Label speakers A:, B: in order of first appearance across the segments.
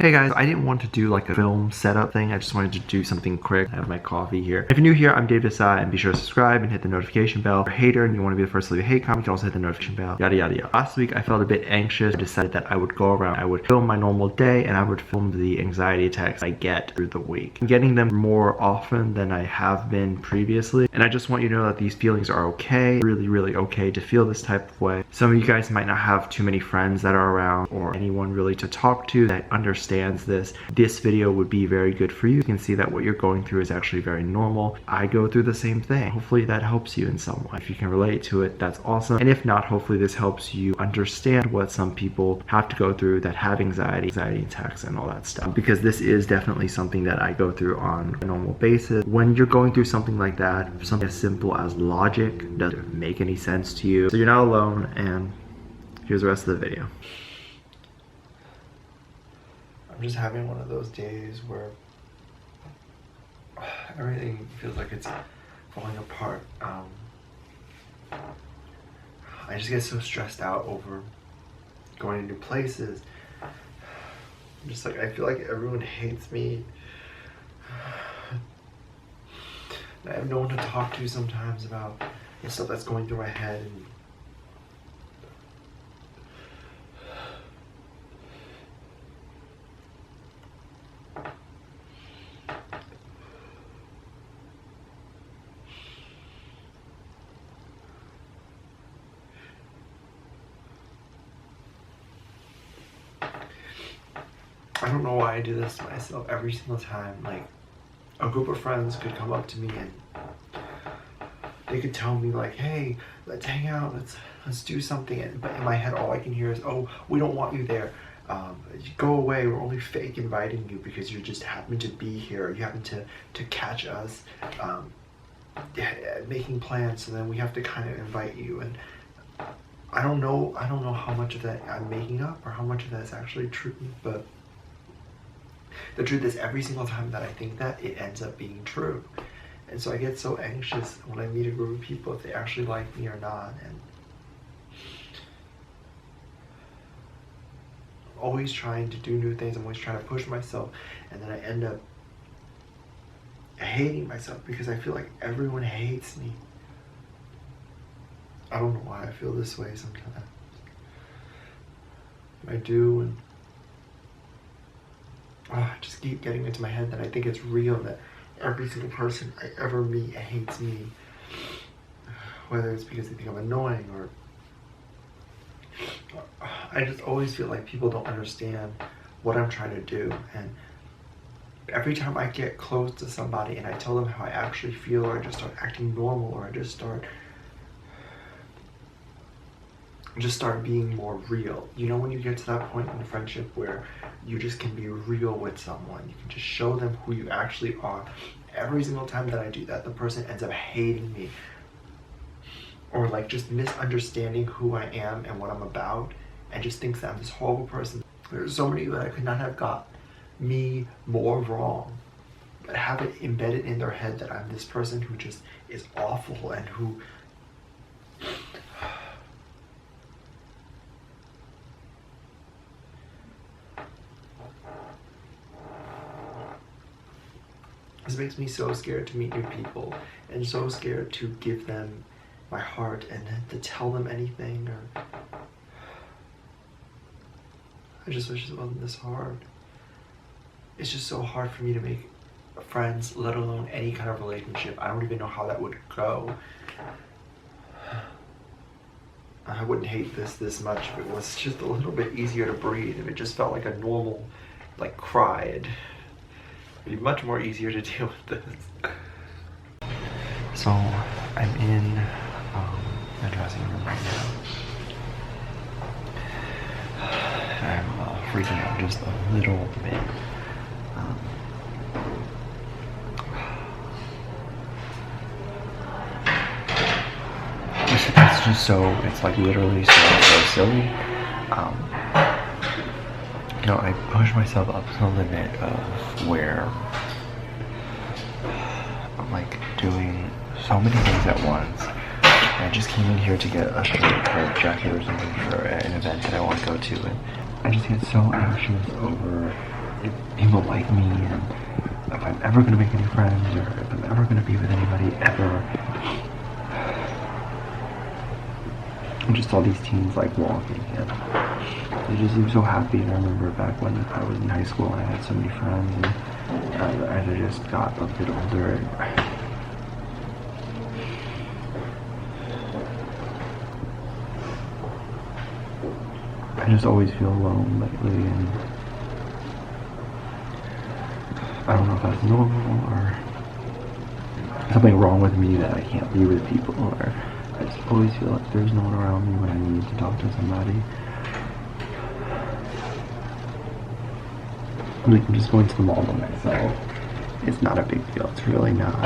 A: Hey guys, I didn't want to do like a film setup thing. I just wanted to do something quick. I have my coffee here. If you're new here, I'm DaveDisci, and be sure to subscribe and hit the notification bell. If you're a hater and you want to be the first to leave a hate comment, you can also hit the notification bell, yada yada yada. Last week I felt a bit anxious. I decided that I would go around, I would film my normal day, and I would film the anxiety attacks I get through the week. I'm getting them more often than I have been previously, and I just want you to know that these feelings are okay. Really okay to feel this type of way. Some of you guys might not have too many friends that are around or anyone really to talk to that understands this. This video would be very good for you. You can see that what you're going through is actually very normal. I go through the same thing. Hopefully that helps you in some way. If you can relate to it, that's awesome. And if not, hopefully this helps you understand what some people have to go through that have anxiety attacks and all that stuff. Because this is definitely something that I go through on a normal basis. When you're going through something like that, something as simple as logic doesn't make any sense to you. So you're not alone, and here's the rest of the video. I'm just having one of those days where everything feels like it's falling apart. I just get so stressed out over going to new places. I'm just like, I feel like everyone hates me. I have no one to talk to sometimes about the stuff that's going through my head. And I don't know why I do this to myself every single time. Like, a group of friends could come up to me and they could tell me like, hey, let's hang out, let's do something. But in my head, all I can hear is, oh, we don't want you there. Go away, we're only fake inviting you because you just happen to be here. You happen to catch us making plans, so then we have to kind of invite you. And I don't know how much of that I'm making up or how much of that is actually true, but the truth is, every single time that I think that, it ends up being true. And so I get so anxious when I meet a group of people if they actually like me or not. And I'm always trying to do new things. I'm always trying to push myself. And then I end up hating myself because I feel like everyone hates me. I don't know why I feel this way sometimes. I do, and I just keep getting into my head that I think it's real, that every single person I ever meet hates me. Whether it's because they think I'm annoying or I just always feel like people don't understand what I'm trying to do. And every time I get close to somebody and I tell them how I actually feel, or I just start acting normal, or I just start being more real. You know, when you get to that point in a friendship where you just can be real with someone, you can just show them who you actually are. Every single time that I do that, the person ends up hating me, or like just misunderstanding who I am and what I'm about, and just thinks that I'm this horrible person. There's so many that I could not have got me more wrong, but have it embedded in their head that I'm this person who just is awful and who this makes me so scared to meet new people, and so scared to give them my heart and to tell them anything. Or I just wish it wasn't this hard. It's just so hard for me to make friends, let alone any kind of relationship. I don't even know how that would go. I wouldn't hate this much if it was just a little bit easier to breathe, if it just felt like a normal, like, cry. It'd be much more easier to deal with this. So I'm in the dressing room right now. I'm freaking out just a little bit. It's just so, it's like literally so silly. You know, I push myself up to the limit of where I'm like doing so many things at once. I just came in here to get a shirt or a jacket or something for an event that I want to go to, and I just get so anxious over if people like me, and if I'm ever gonna make any friends, or if I'm ever gonna be with anybody ever. And just all these teens like walking, and they just seem so happy. And I remember back when I was in high school and I had so many friends, and as I just got a bit older, I just always feel alone lately, and I don't know if that's normal or something wrong with me that I can't be with people, or I just always feel like there's no one around me when I need to talk to somebody. Like, I'm just going to the mall by myself. It's not a big deal. It's really not.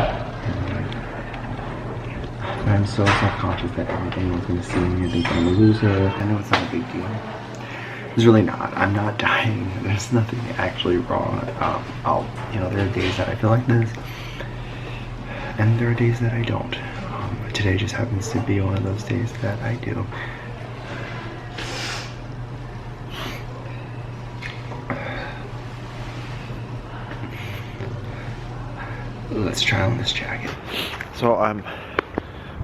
A: But I'm so self-conscious that anyone's going to see me and think I'm a loser. I know it's not a big deal. It's really not. I'm not dying. There's nothing actually wrong. There are days that I feel like this, and there are days that I don't. Today just happens to be one of those days that I do. Let's try on this jacket. So I'm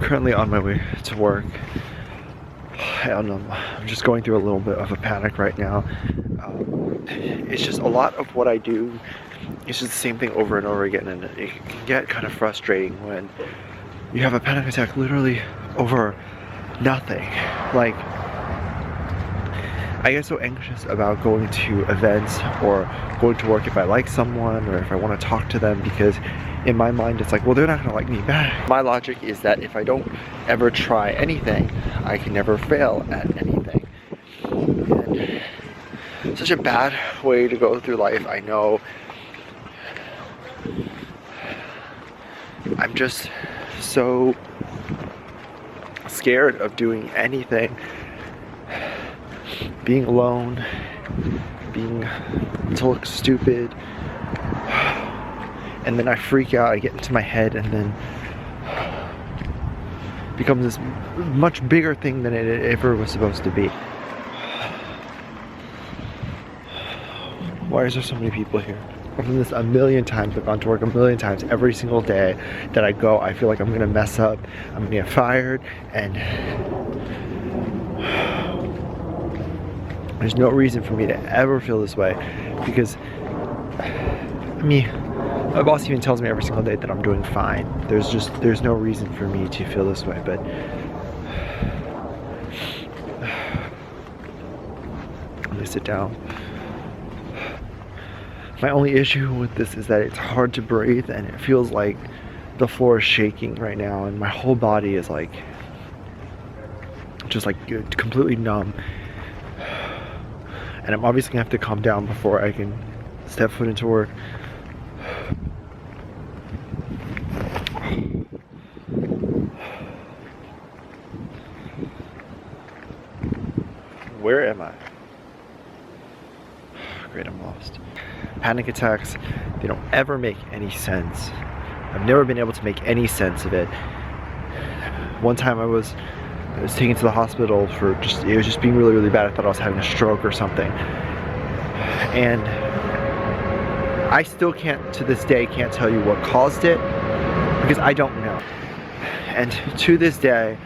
A: currently on my way to work, and I'm just going through a little bit of a panic right now. It's just a lot of what I do. It's just the same thing over and over again, and it can get kind of frustrating when you have a panic attack literally over nothing. Like, I get so anxious about going to events or going to work if I like someone or if I want to talk to them, because in my mind it's like, well, they're not going to like me back. My logic is that if I don't ever try anything, I can never fail at anything. And such a bad way to go through life, I know. I'm just so scared of doing anything, being alone, to look stupid, and then I freak out, I get into my head, and then it becomes this much bigger thing than it ever was supposed to be. Why is there so many people here? I've done this a million times. I've gone to work a million times. Every single day that I go, I feel like I'm gonna mess up, I'm gonna get fired, and there's no reason for me to ever feel this way, because my boss even tells me every single day that I'm doing fine. There's no reason for me to feel this way, but let me sit down. My only issue with this is that it's hard to breathe, and it feels like the floor is shaking right now, and my whole body is like just like completely numb. And I'm obviously gonna have to calm down before I can step foot into work. Where am I? Great, I'm lost. Panic attacks, they don't ever make any sense. I've never been able to make any sense of it. One time I was taken to the hospital for it was just being really, really bad. I thought I was having a stroke or something. And I still to this day, can't tell you what caused it, because I don't know. And to this day,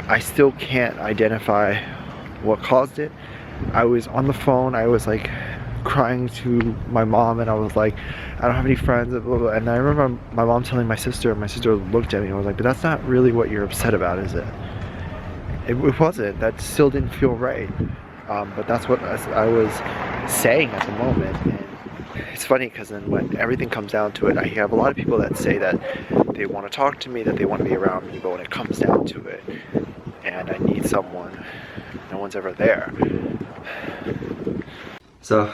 A: I still can't identify what caused it. I was on the phone, I was like crying to my mom, and I was like, I don't have any friends, blah, blah, blah. And I remember my mom telling my sister, and my sister looked at me and was like, but that's not really what you're upset about, is it? It wasn't. That still didn't feel right. But that's what I was saying at the moment. And it's funny, because then when everything comes down to it, I have a lot of people that say that they want to talk to me, that they want to be around me, but when it comes down to it, and I need someone, no one's ever there. So,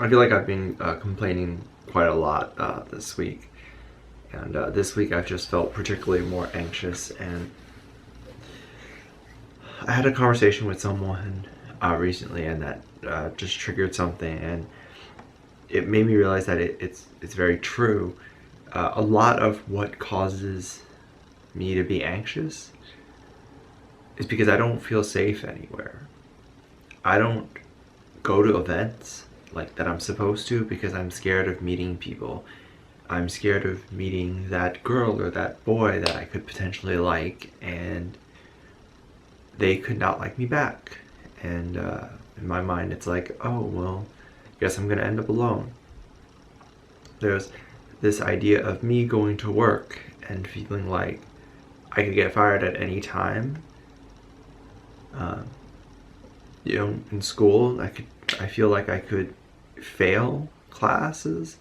A: I feel like I've been complaining quite a lot this week. And this week I've just felt particularly more anxious, and I had a conversation with someone recently, and that just triggered something, and it made me realize that it's very true. A lot of what causes me to be anxious is because I don't feel safe anywhere. I don't go to events. like that I'm supposed to, because I'm scared of meeting people. I'm scared of meeting that girl or that boy that I could potentially like, and they could not like me back. And in my mind it's like, oh well, I guess I'm gonna end up alone. There's this idea of me going to work and feeling like I could get fired at any time. You know, in school, I feel like I could fail classes.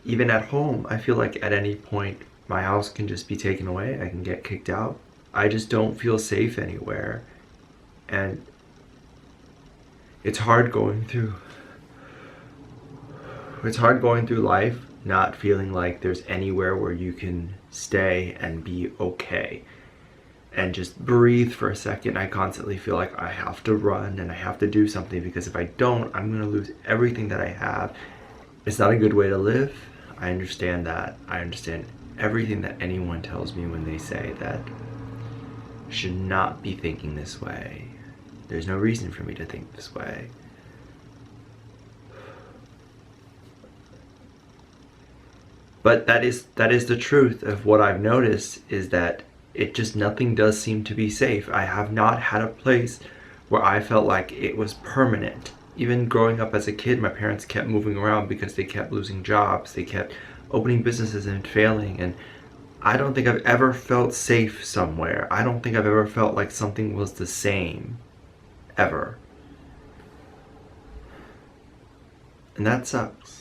A: Even at home, I feel like at any point my house can just be taken away. I can get kicked out. I just don't feel safe anywhere. And it's hard going through life not feeling like there's anywhere where you can stay and be okay and just breathe for a second. I constantly feel like I have to run and I have to do something, because if I don't, I'm gonna lose everything that I have. It's not a good way to live. I understand that. I understand everything that anyone tells me when they say that I should not be thinking this way. There's no reason for me to think this way. But that is the truth of what I've noticed, is that nothing does seem to be safe. I have not had a place where I felt like it was permanent. Even growing up as a kid, my parents kept moving around because they kept losing jobs. They kept opening businesses and failing. And I don't think I've ever felt safe somewhere. I don't think I've ever felt like something was the same. Ever. And that sucks.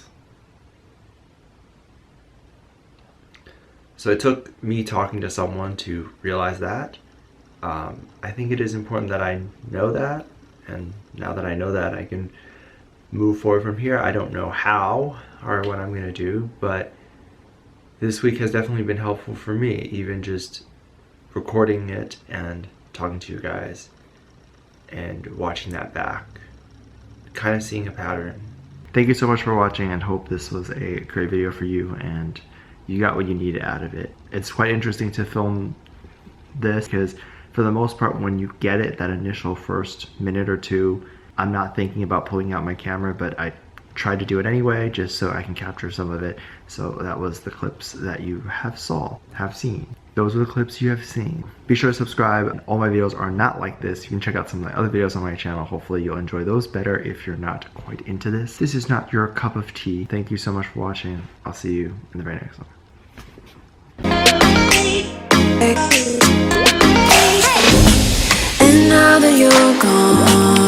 A: So it took me talking to someone to realize that. I think it is important that I know that, and now that I know that, I can move forward from here. I don't know how or what I'm gonna do, but this week has definitely been helpful for me, even just recording it and talking to you guys and watching that back, kind of seeing a pattern. Thank you so much for watching, and hope this was a great video for you and you got what you needed out of it. It's quite interesting to film this because for the most part, when you get it, that initial first minute or two, I'm not thinking about pulling out my camera, but I tried to do it anyway just so I can capture some of it. So that was the clips that you have seen. Those are the clips you have seen. Be sure to subscribe. All my videos are not like this. You can check out some of my other videos on my channel. Hopefully you'll enjoy those better if you're not quite into this. This is not your cup of tea. Thank you so much for watching. I'll see you in the very next one.
B: And now that you're gone,